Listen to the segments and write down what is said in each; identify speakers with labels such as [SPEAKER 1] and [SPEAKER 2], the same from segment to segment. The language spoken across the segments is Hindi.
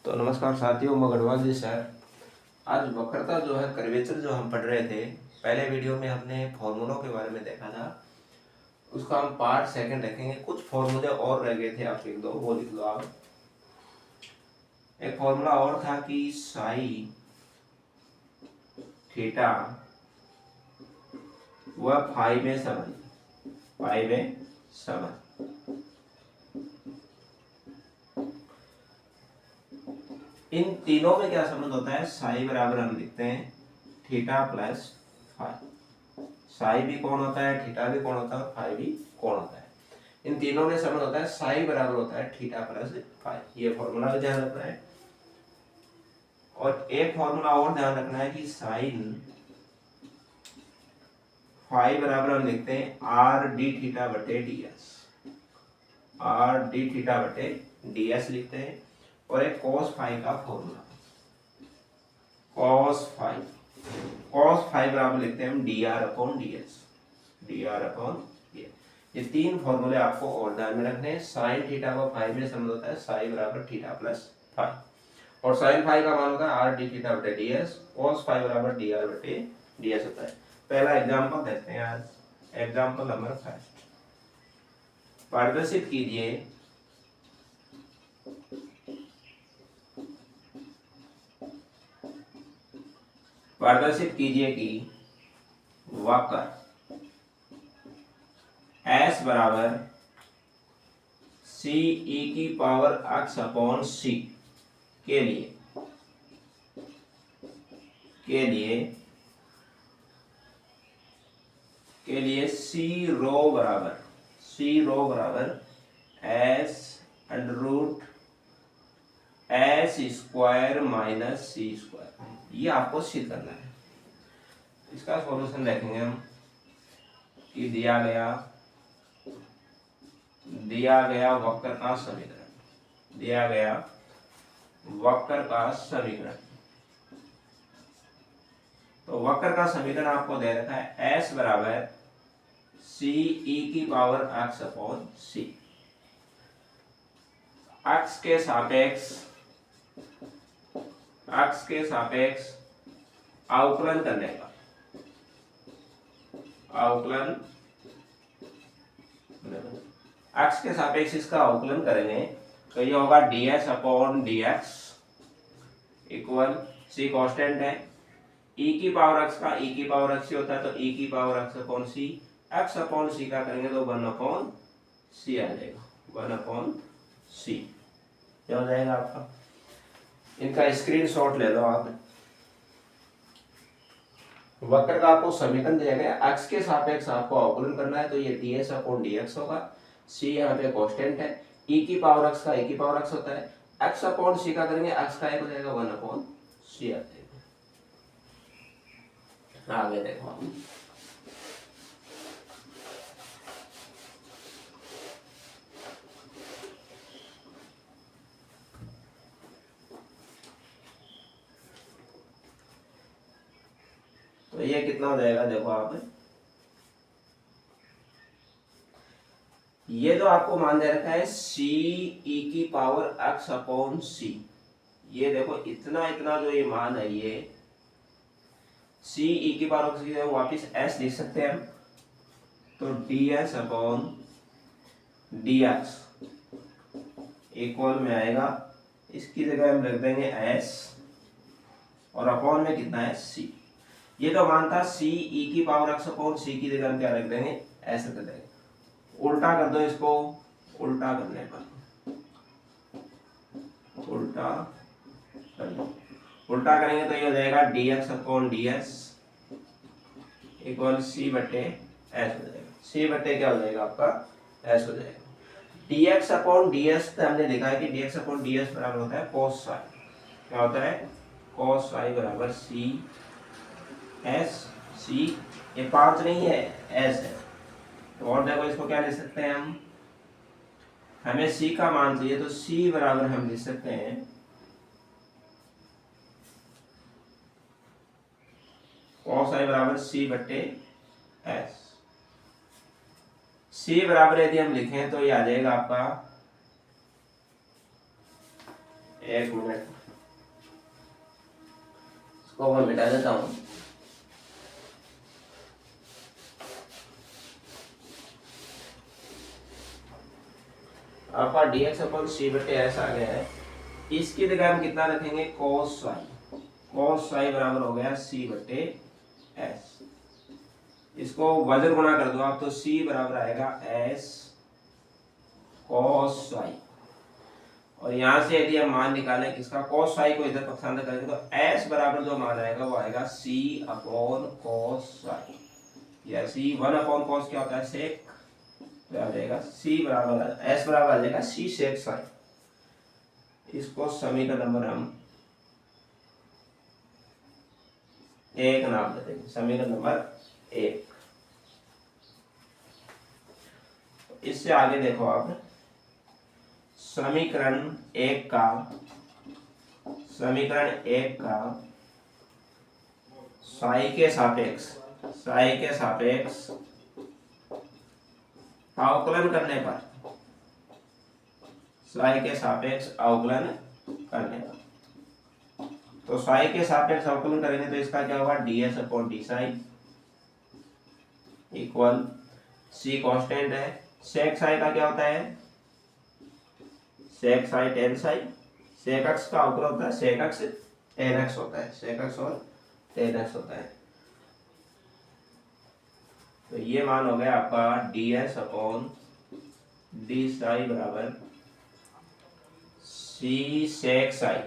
[SPEAKER 1] तो नमस्कार साथियों, मैं गढ़वाल जी सर। आज वक्रता जो है कर्वेचर जो हम पढ़ रहे थे, पहले वीडियो में हमने फॉर्मूलों के बारे में देखा था। उसका हम पार्ट सेकंड रखेंगे। कुछ फॉर्मूले और रह गए थे, आप लिख दो, वो लिख लो आप। एक फॉर्मूला और था कि साई थीटा वह फाई में समान। इन तीनों में क्या संबंध होता है? साई बराबर हम लिखते हैं थीटा प्लस फाई। साई भी कौन होता है, थीटा भी कौन होता है, फाई भी कौन होता है। इन तीनों में संबंध होता है साई बराबर होता है थीटा प्लस फाई। ये फॉर्मूला भी ध्यान रखना है। और एक फॉर्मूला और ध्यान रखना है कि साइन फाई बराबर हम लिखते हैं आर डी थीटा बटे D S. Are d theta बटे डी एस लिखते हैं। और एक कॉस फाई का फॉर्मूला, कॉस फाई बराबर लिखते हैं हम D R upon d S. ये तीन फॉर्मूले आपको और ध्यान में रखने हैं। साइन थीटा को फाई में संबंध होता है साई बराबर थीटा प्लस फाई। और साइन फाई का मान होता है आर डी थीटा बटे डी एस। कॉस फाई बराबर डी आर बटे डी एस होता है। पहला एग्जाम्पल देखते हैं आज, एग्जाम्पल नंबर 5। प्रदर्शित कीजिए कि वक्र S बराबर सी ई की पावर x अपॉन सी के लिए सी रो बराबर s under root s square minus c square. ये आपको सिद्ध करना है। इसका सॉल्यूशन देखेंगे हम कि दिया गया वक्र का समीकरण। तो वक्र का समीकरण आपको दे रखा है S बराबर सी ई की पावर x अपॉन सी। x के सापेक्ष अवकलन करने का, x के सापेक्ष इसका अवकलन करेंगे तो ये होगा ds upon dx equal, c constant है, e की पावर x का e की पावर x होता है तो e की power x upon c। x upon c का करेंगे तो 1 अपॉन c आ जाएगा, 1 अपॉन c। क्या हो जाएगा आपका? इनका स्क्रीनशॉट ले लो आप। वक्र का आपको समीकरण दिया गया, x के सापेक्ष आपको अवकलन करना है तो ये ds अपॉन dx होगा। c यहाँ पे कांस्टेंट है, e की पावर x का e की पावर x होता है, x अपॉन c का करेंगे x का एक हो जाएगा 1 अपॉन c आ जाएगा। आगे देखो हम, तो ये कितना हो जाएगा देखो आप। ये जो आपको मान दे रखा है सी ई की पावर x अपॉन सी, ये देखो इतना जो ये मान है, ये सी ई की पावर x वापिस s लिख सकते हैं हम। तो ds अपॉन dx इक्वल में आएगा, इसकी जगह हम रख देंगे s और अपॉन में कितना है c। ये जो मान था सी ई की पावर x अपॉन c की जगह हम क्या रख देंगे, s रख देंगे। उल्टा कर दो इसको, उल्टा करने पर उल्टा करेंगे तो ये हो जाएगा dx upon ds equal c बटे s हो जाएगा। c बटे क्या हो जाएगा आपका, s हो जाएगा। dx अपॉन ds हमने देखा है कि dx अपॉन ds बराबर होता है cos psi। क्या होता है? cos psi बराबर c s। c ये 5 नहीं है, s है। तो और देखो इसको क्या लिख सकते हैं हम, हमें c का मान चाहिए तो c बराबर हम लिख सकते हैं cos i बराबर c बट्टे s। c बराबर यदि हम लिखें तो ये आ जाएगा आपका, एक मिनट इसको मैं मिटा देता हूँ। आपका dx अपन c बटे s आ गया है। इसकी जगह हम कितना रखेंगे, cos साई। cos साई बराबर हो गया c बटे s। इसको वजन गुणा कर दो आप तो c बराबर आएगा s cos साई। और यहाँ से यदि हम मान निकालें किसका, cos साई को इधर पसंद करेंगे तो s बराबर जो मान आएगा वो आएगा c अपॉन cos साई, या c 1 अपॉन cos क्या होता है, सेक। तो आ जाएगा c बराबर s बराबर आ जाएगा c सेक साई। इसको समीकरण नंबर हम 1 नाम दे देंगे, समीकरण नंबर 1। इससे आगे देखो आप, समीकरण 1 का साई के सापेक्ष अवकलन करने पर, साई के सापेक्ष अवकलन करने पर, तो साई के सापेक्ष अवकलन करेंगे तो इसका क्या होगा, ds upon d psi equal c constant है। सेक साई का क्या होता है, sec psi tan psi. Sec x का अवकलन होता है सेक एक्स टेन एक्स होता है, सेक एक्स और टेन एक्स होता है। तो ये मान हो गया आपका ds अपॉन डी साई बराबर c सेक साई।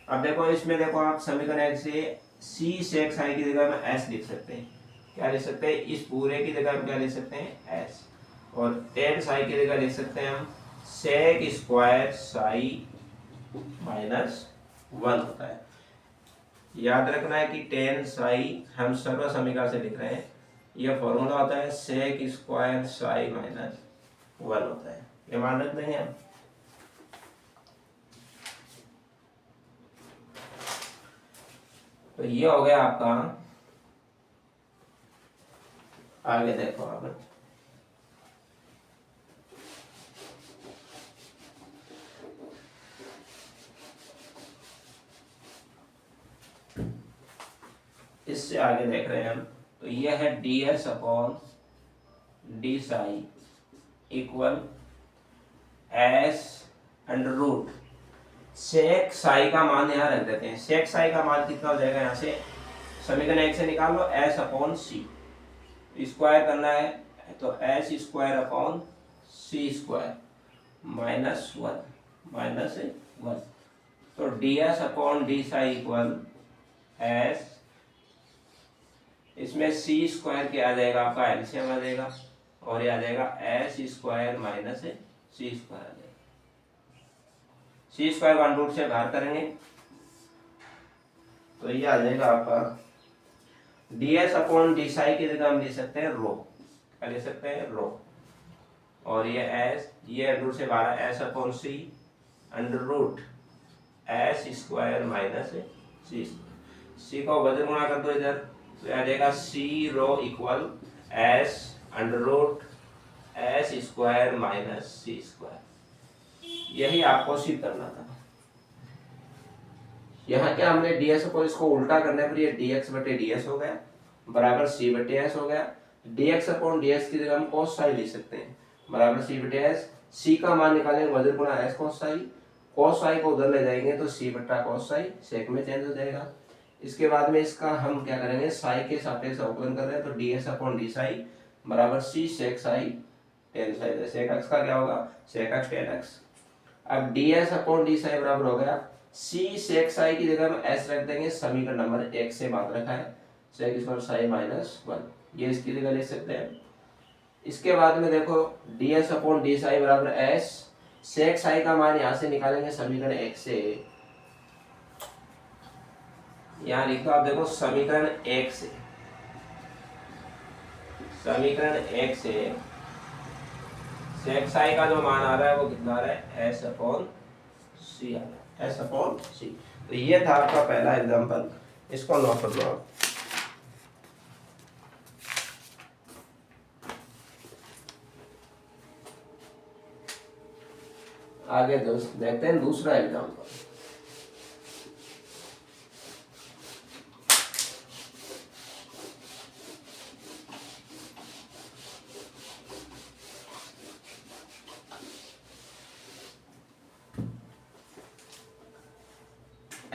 [SPEAKER 1] अब देखो इसमें देखो आप समीकरण 1 से c सेक साई की जगह में s लिख सकते हैं। क्या लिख सकते हैं, इस पूरे की जगह हम क्या लिख सकते हैं, s। और टेन साई की जगह लिख सकते हैं हम सेक स्क्वायर साई माइनस 1 होता है। याद रखना है कि टेन साई हम सर्व समीकरण से लिख रहे हैं, यह फॉर्मूला होता है सेक स्क्वायर साई माइनस 1 होता है, ये मान रख देंगे हम। तो ये हो गया आपका। आगे देखो आप, इससे आगे देख रहे हैं हम, तो यह है ds upon d psi equal s under root sec psi का मान यहाँ रख देते हैं। सेक साई का मान कितना हो जाएगा, यहाँ से समीकरण 1 से निकाल लो, s अपॉन सी स्क्वायर करना है तो s स्क्वायर अपॉन सी स्क्वायर माइनस 1 तो ds upon d psi equal s, इसमें c स्क्वायर क्या आ जाएगा आपका, एलसीएम आ जाएगा, और ये आ जाएगा s square minus c square आ जाएगा। सी स्क्वायर वन रूट से बाहर करेंगे तो ये आ जाएगा आपका ds अपॉन डी साई की जगह हम ले सकते हैं रो, क्या ले सकते हैं, रो। और ये s, ये अंडर रूट से बाहर s upon c under root s square minus c को वजन गुणा कर दो इधर, तो आ जाएगा c rho equal s under root s square minus c square. यही आपको सिद्ध करना था। यहाँ क्या हमने ds को इसको उल्टा करने पर ये dx बटे ds हो गया बराबर c बटे s हो गया। dx अपॉन ds की जगह हम cos साई लिख सकते हैं बराबर c बटे s। c का मान निकालेंगे वजन गुणा s cos Sai, cos Sai को उधर ले जाएंगे तो c बटा cos साई सेक में चेंज हो जाएगा। इसके बाद में इसका हम क्या करेंगे, साई के सापेक्ष अवकलन कर रहे हैं तो ds अपॉन डी साई बराबर c सेक साई टेन साई। सेक x का क्या होगा, सेक x टेन x। अब ds अपॉन डी साई बराबर हो गया c सेक साई की जगह में s रख देंगे, समीकरण नंबर 1 से बात रखा है सेक स्क्वायर साई माइनस 1, ये इसकी जगह ले सकते हैं। इसके बाद में देखो ds अपॉन डी साई बराबर s, सेक साई का मान यहाँ से निकालेंगे समीकरण 1 से, यहाँ लिखो आप देखो समीकरण 1 से, सेक साई का जो मान आ रहा है वो कितना आ रहा है, s अपॉन सी आ रहा है, s अपॉन सी। तो ये था आपका पहला एग्जांपल, इसको नोट कर लो आप। आगे दोस्त देखते हैं दूसरा एग्जांपल।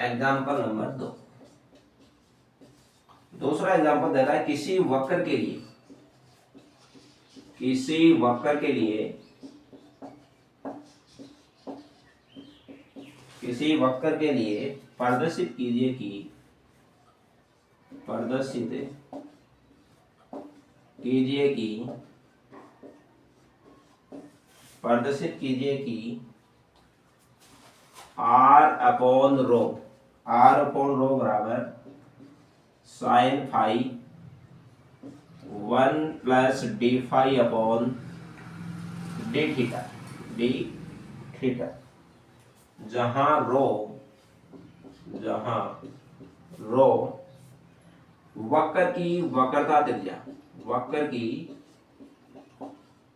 [SPEAKER 1] Example number 2। दूसरा एग्जाम्पल दे रहा है किसी वक्र के लिए, किसी वक्र के लिए, किसी वक्र के लिए प्रदर्शित कीजिए कि, प्रदर्शित कीजिए कि, प्रदर्शित कीजिए कि r upon rho, r upon rho बराबर sine phi 1 plus d phi upon d theta, d theta, जहां रो वक्र की वक्रता त्रिज्या, वक्र की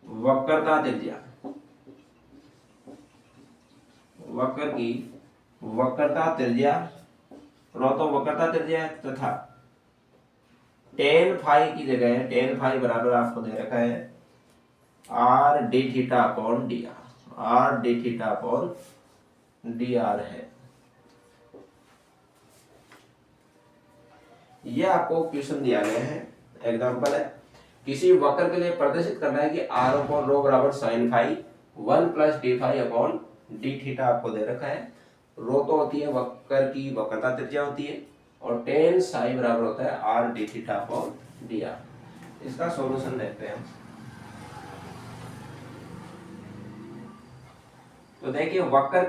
[SPEAKER 1] वक्रता त्रिज्या, वक्र की वक्रता त्रिज्या, रो तो वक्रता त्रिज्या है, तथा टेन फाई की जगह टेन फाई बराबर आपको दे रखा है are d theta upon D R, are d theta upon D R है। यह आपको क्वेश्चन दिया गया है, एग्जांपल है किसी वक्र के लिए प्रदर्शित करना है कि आर अपॉन रो बराबर sine phi 1 plus d phi upon d theta आपको दे रखा है। रो तो होती है वक्र की वक्रता त्रिज्या होती है, और टेन साई बराबर होता है are d theta upon D R. इसका सॉल्यूशन देखते हैं। तो देखिए वक्र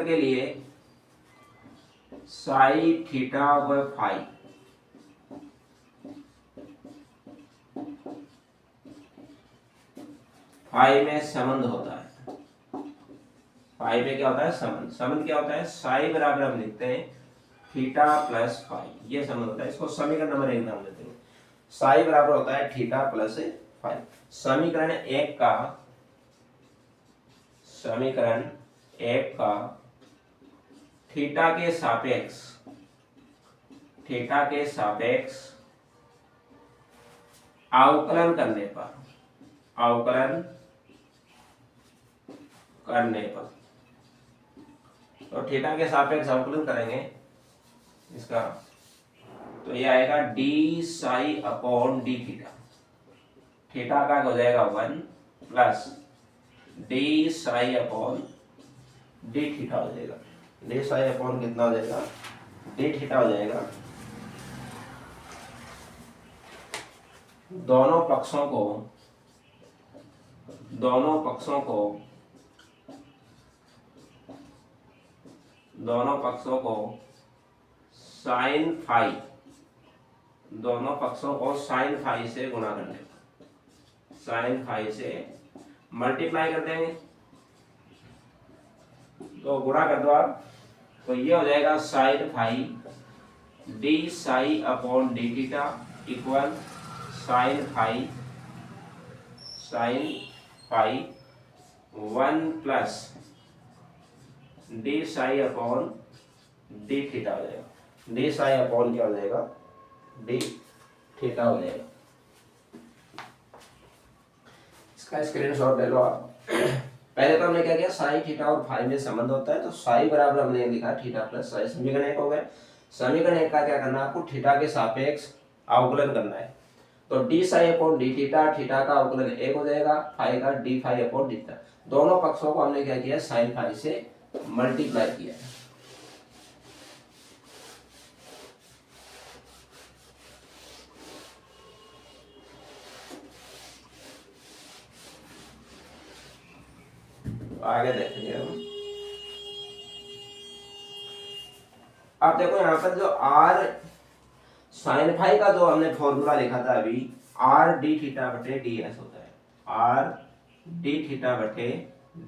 [SPEAKER 1] के लिए साई थीटा व फाई, फाई में संबंध होता है, फाई में क्या होता है संबंध, संबंध क्या होता है साई बराबर हम लिखते हैं थीटा प्लस फाई, ये संबंध होता है। इसको समीकरण नंबर 1 नाम देते हैं। साई बराबर होता है थीटा प्लस फाई। समीकरण 1 का, समीकरण 1 का थीटा के सापेक्ष, थीटा के सापेक्ष अवकलन करने पर, अवकलन करने पर, तो थीटा के सापेक्ष अवकलन करेंगे इसका, तो ये आएगा D psi upon d theta, theta का हो जाएगा 1 plus d psi upon d theta हो जाएगा, डी साई अपॉन कितना हो जाएगा डी थीटा हो जाएगा। दोनों पक्षों को, दोनों पक्षों को, दोनों पक्षों को साइन फाई, दोनों पक्षों को साइन फाई से गुणा करने पर, साइन फाई से मल्टीप्लाई कर देंगे, तो गुणा कर दो आप, तो ये हो जाएगा sine phi d psi upon d theta equal sine phi, sine phi 1 plus d psi upon d theta हो जाएगा, डी साई अपॉन क्या हो जाएगा डी थीटा हो जाएगा। इसका स्क्रीनशॉट ले लो आप। पहले तो हमने क्या किया, साई थीटा और फाई में संबंध होता है, तो साई बराबर हमने लिखा थीटा प्लस साई, समीकरण 1 हो गया। समीकरण 1 का क्या करना है आपको, थीटा के सापेक्ष अवकलन करना है, तो d psi upon d theta, theta का अवकलन 1 हो जाएगा, फाई का d phi upon d theta, दोनों पक्षों को हमने क्या किया साइन फाई से मल्टीप्लाई किया। आगे देखेंगे हम। आप देखो यहाँ पर जो आर साइन फाई का जो हमने फॉर्मूला लिखा था अभी, आर डी थीटा बटे डी एस होता है, आर डी थीटा बटे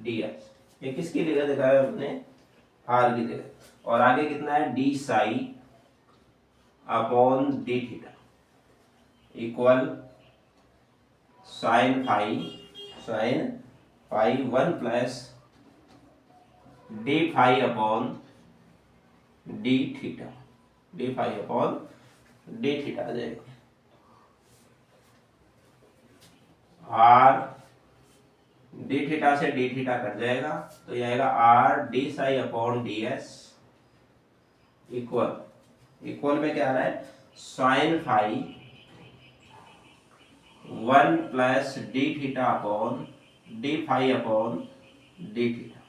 [SPEAKER 1] डी एस। ये किसकी जगह देखा है हमने, आर की जगह, और आगे कितना है d psi upon d theta equal sine phi, sine phi 1 plus d phi upon d theta, d phi upon d theta आ जाएगा। आर डी थीटा से डी थीटा कट जाएगा, तो ये आएगा r d psi upon d s equal में क्या आ रहा है, sine phi 1 plus d theta upon d phi upon d theta,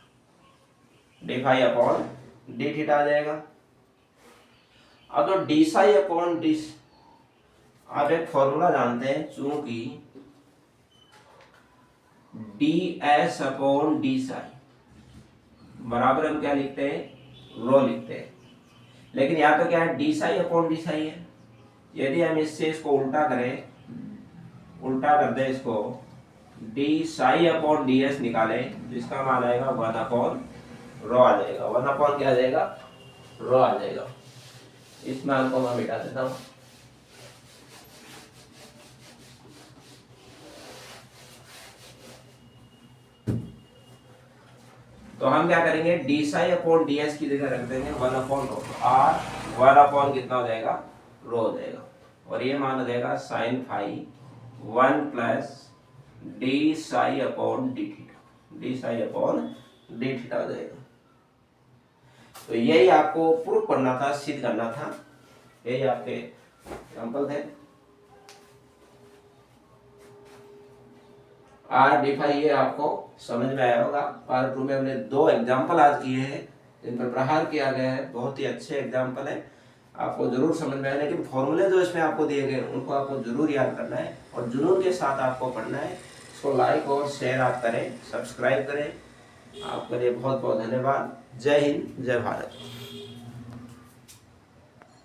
[SPEAKER 1] d phi upon d theta आ जाएगा। अब तो डी साई अपॉन डी, आप एक फॉर्मूला जानते हैं, चूंकि D S upon d Sai बराबर हम क्या लिखते हैं, रो लिखते हैं। लेकिन यहाँ तो क्या है, d psi upon d Sai है। यदि हम इसको उल्टा करें, उल्टा कर दे इसको, D psi upon d S निकालें, जिसका मान आएगा 1 अपॉन रो आ जाएगा। 1 अपॉन क्या आ जाएगा, रो आ जाएगा। इस मान को मैं मिटा देता हूँ। तो हम क्या करेंगे, D psi upon d S की जगह रख देंगे 1 अपॉन रो, आर 1 अपॉन कितना हो जाएगा, रो हो जाएगा। और ये मान हो जाएगा sine phi 1 plus d psi upon d theta, d psi upon d theta हो जाएगा। तो यही आपको प्रूव करना था, सिद्ध करना था, यही आपके एग्जाम्पल थे। आर डी फाई ये आपको समझ में आया होगा। पार्ट 2 में हमने 2 एग्जाम्पल आज किए हैं, जिन पर प्रहार किया गया है, बहुत ही अच्छे एग्जाम्पल है, आपको जरूर समझ में आए। लेकिन फॉर्मूले जो इसमें आपको दिए गए उनको आपको जरूर याद करना है और जुनून के साथ आपको पढ़ना है। इसको लाइक और शेयर आप करें, सब्सक्राइब करें। आपके लिए बहुत बहुत धन्यवाद। जय हिंद, जय भारत।